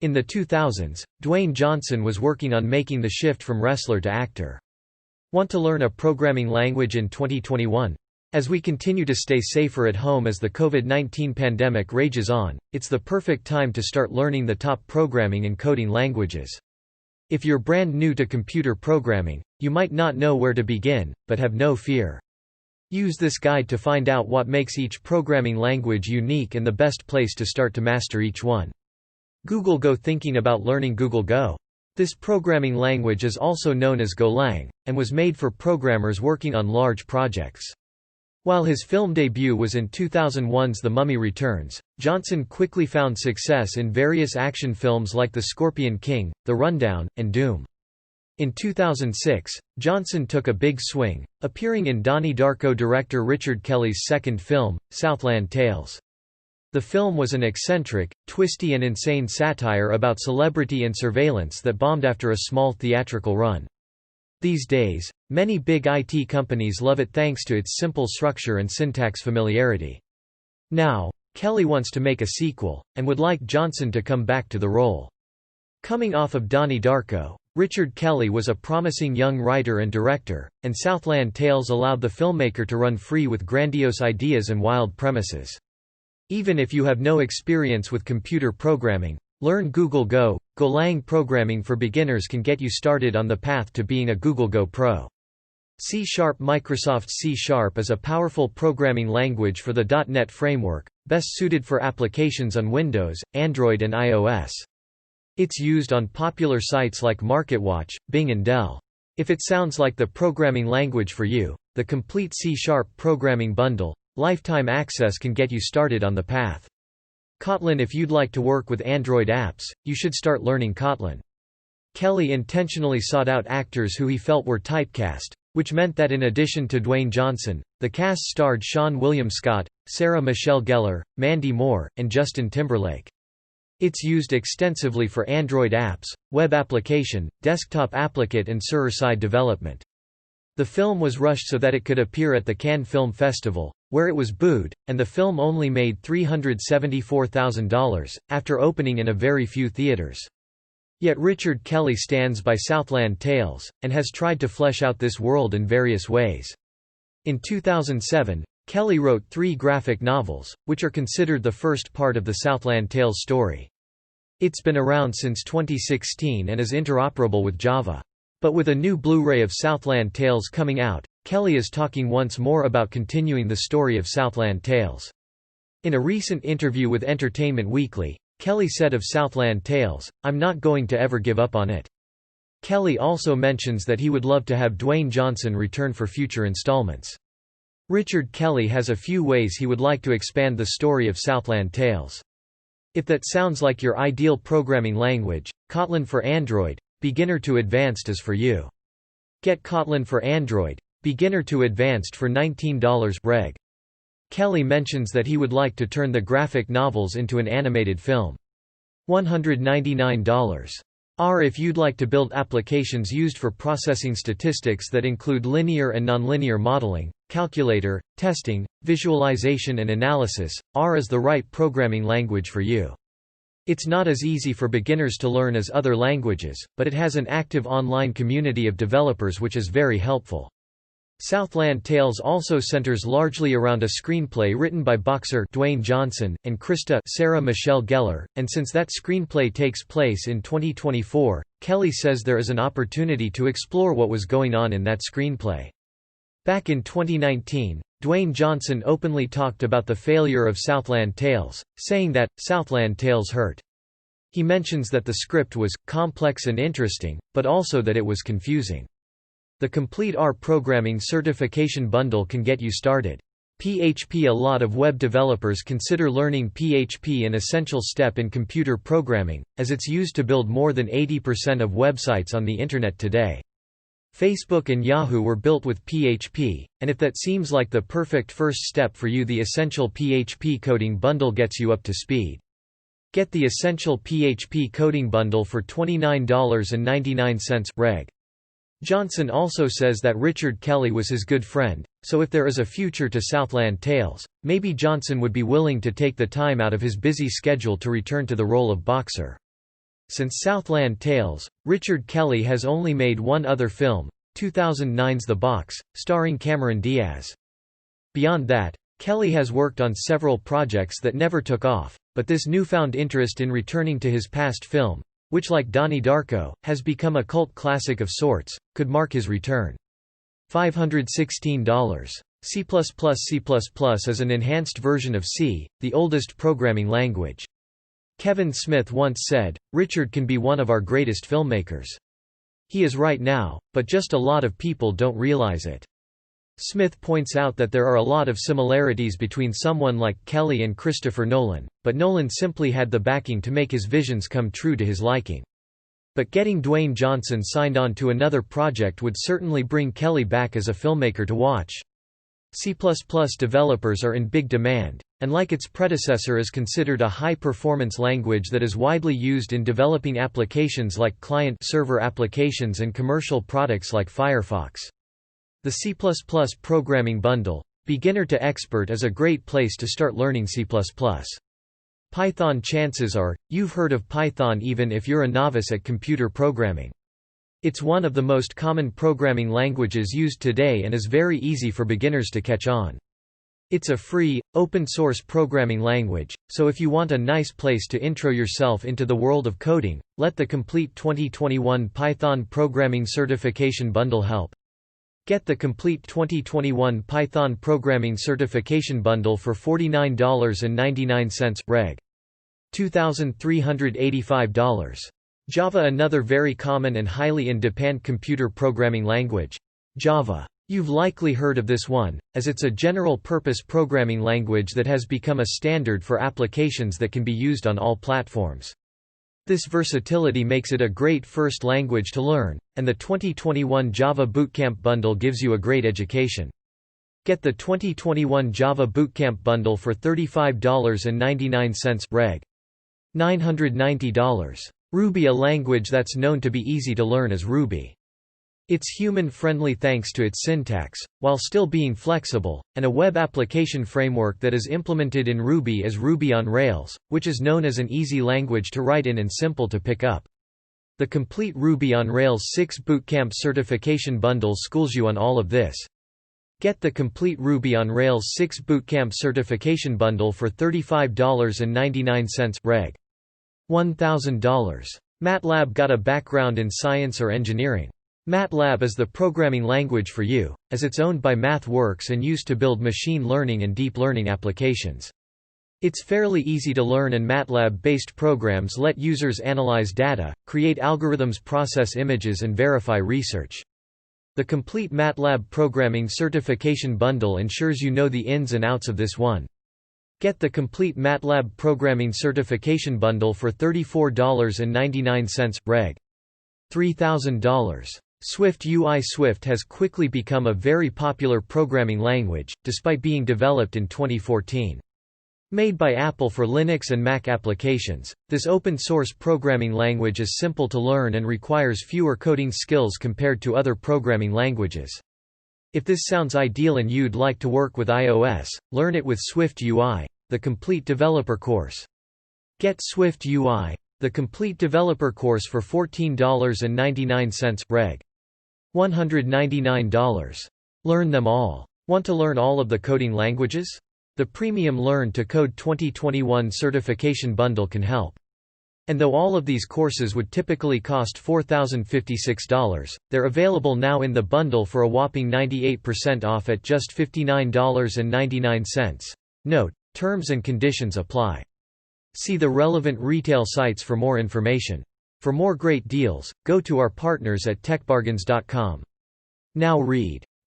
In the 2000s, Dwayne Johnson was working on making the shift from wrestler to actor. Want to learn a programming language in 2021? As we continue to stay safer at home as the COVID-19 pandemic rages on, it's the perfect time to start learning the top programming and coding languages. If you're brand new to computer programming, you might not know where to begin, but have no fear. Use this guide to find out what makes each programming language unique and the best place to start to master each one. Google Go. Thinking about learning Google Go? This programming language is also known as Golang, and was made for programmers working on large projects. While his film debut was in 2001's The Mummy Returns, Johnson quickly found success in various action films like The Scorpion King, The Rundown, and Doom. In 2006, Johnson took a big swing, appearing in Donnie Darko director Richard Kelly's second film, Southland Tales. The film was an eccentric, twisty and insane satire about celebrity and surveillance that bombed after a small theatrical run. These days, many big IT companies love it thanks to its simple structure and syntax familiarity. Now, Kelly wants to make a sequel, and would like Johnson to come back to the role. Coming off of Donnie Darko, Richard Kelly was a promising young writer and director, and Southland Tales allowed the filmmaker to run free with grandiose ideas and wild premises. Even if you have no experience with computer programming, learn Google Go. Golang Programming for Beginners can get you started on the path to being a Google Go Pro. C#. Microsoft C# is a powerful programming language for the .NET framework, best suited for applications on Windows, Android and iOS. It's used on popular sites like MarketWatch, Bing and Dell. If it sounds like the programming language for you, the complete C# programming bundle, lifetime access can get you started on the path. Kotlin. If you'd like to work with Android apps, you should start learning Kotlin. Kelly intentionally sought out actors who he felt were typecast, which meant that in addition to Dwayne Johnson, the cast starred Seann William Scott, Sarah Michelle Gellar, Mandy Moore, and Justin Timberlake. It's used extensively for Android apps, web application, desktop applicant and server-side development. The film was rushed so that it could appear at the Cannes Film Festival, where it was booed, and the film only made $374,000, after opening in a very few theaters. Yet Richard Kelly stands by Southland Tales, and has tried to flesh out this world in various ways. In 2007, Kelly wrote 3 graphic novels, which are considered the first part of the Southland Tales story. It's been around since 2016 and is interoperable with Java. But with a new Blu-ray of Southland Tales coming out, Kelly is talking once more about continuing the story of Southland Tales. In a recent interview with Entertainment Weekly, Kelly said of Southland Tales, "I'm not going to ever give up on it." Kelly also mentions that he would love to have Dwayne Johnson return for future installments. Richard Kelly has a few ways he would like to expand the story of Southland Tales. If that sounds like your ideal programming language, Kotlin for Android, Beginner to Advanced is for you. Get Kotlin for Android, Beginner to Advanced for $19 reg. Kelly mentions that he would like to turn the graphic novels into an animated film. $199. If you'd like to build applications used for processing statistics that include linear and nonlinear modeling, calculator, testing, visualization and analysis, R is the right programming language for you. It's not as easy for beginners to learn as other languages, but it has an active online community of developers which is very helpful. Southland Tales also centers largely around a screenplay written by boxer Dwayne Johnson, and Krista Sarah Michelle Gellar, and since that screenplay takes place in 2024, Kelly says there is an opportunity to explore what was going on in that screenplay. Back in 2019, Dwayne Johnson openly talked about the failure of Southland Tales, saying that, "Southland Tales hurt." He mentions that the script was complex and interesting, but also that it was confusing. The complete R programming certification bundle can get you started. PHP. A lot of web developers consider learning PHP an essential step in computer programming, as it's used to build more than 80% of websites on the Internet today. Facebook and Yahoo were built with PHP, and if that seems like the perfect first step for you, the Essential PHP Coding Bundle gets you up to speed. Get the Essential PHP Coding Bundle for $29.99 reg. Johnson also says that Richard Kelly was his good friend, so if there is a future to Southland Tales, maybe Johnson would be willing to take the time out of his busy schedule to return to the role of boxer. Since Southland Tales, Richard Kelly has only made one other film, 2009's The Box, starring Cameron Diaz. Beyond that, Kelly has worked on several projects that never took off, but this newfound interest in returning to his past film, which like Donnie Darko, has become a cult classic of sorts, could mark his return. $516. C++ is an enhanced version of C, the oldest programming language. Kevin Smith once said, "Richard can be one of our greatest filmmakers." He is right now, but just a lot of people don't realize it. Smith points out that there are a lot of similarities between someone like Kelly and Christopher Nolan, but Nolan simply had the backing to make his visions come true to his liking. But getting Dwayne Johnson signed on to another project would certainly bring Kelly back as a filmmaker to watch. C++ developers are in big demand, and like its predecessor is considered a high-performance language that is widely used in developing applications like client-server applications and commercial products like Firefox. The C++ Programming Bundle, Beginner to Expert, is a great place to start learning C++. Python. Chances are, you've heard of Python even if you're a novice at computer programming. It's one of the most common programming languages used today and is very easy for beginners to catch on. It's a free, open-source programming language, so if you want a nice place to intro yourself into the world of coding, let the complete 2021 Python Programming Certification Bundle help. Get the complete 2021 Python Programming Certification Bundle for $49.99 Reg. $2,385. Java. Another very common and highly in-demand computer programming language. Java. You've likely heard of this one, as it's a general-purpose programming language that has become a standard for applications that can be used on all platforms. This versatility makes it a great first language to learn, and the 2021 Java Bootcamp Bundle gives you a great education. Get the 2021 Java Bootcamp Bundle for $35.99 Reg. $990. Ruby. A language that's known to be easy to learn is Ruby. It's human-friendly thanks to its syntax, while still being flexible, and a web application framework that is implemented in Ruby is Ruby on Rails, which is known as an easy language to write in and simple to pick up. The complete Ruby on Rails 6 Bootcamp Certification Bundle schools you on all of this. Get the complete Ruby on Rails 6 Bootcamp Certification Bundle for $35.99 Reg. $1,000. MATLAB. Got a background in science or engineering? MATLAB is the programming language for you, as it's owned by MathWorks and used to build machine learning and deep learning applications. It's fairly easy to learn, and MATLAB-based programs let users analyze data, create algorithms, process images, and verify research. The complete MATLAB Programming Certification Bundle ensures you know the ins and outs of this one. Get the complete MATLAB Programming Certification Bundle for $34.99 Reg. $3,000. Swift UI. Swift has quickly become a very popular programming language, despite being developed in 2014. Made by Apple for Linux and Mac applications, this open-source programming language is simple to learn and requires fewer coding skills compared to other programming languages. If this sounds ideal and you'd like to work with iOS, learn it with Swift UI, the complete developer course. Get Swift UI, the complete developer course for $14.99 Reg. $199. Learn them all. Want to learn all of the coding languages? The premium Learn to Code 2021 Certification Bundle can help. And though all of these courses would typically cost $4,056, they're available now in the bundle for a whopping 98% off at just $59.99. Note: terms and conditions apply. See the relevant retail sites for more information. For more great deals, go to our partners at techbargains.com. Now read.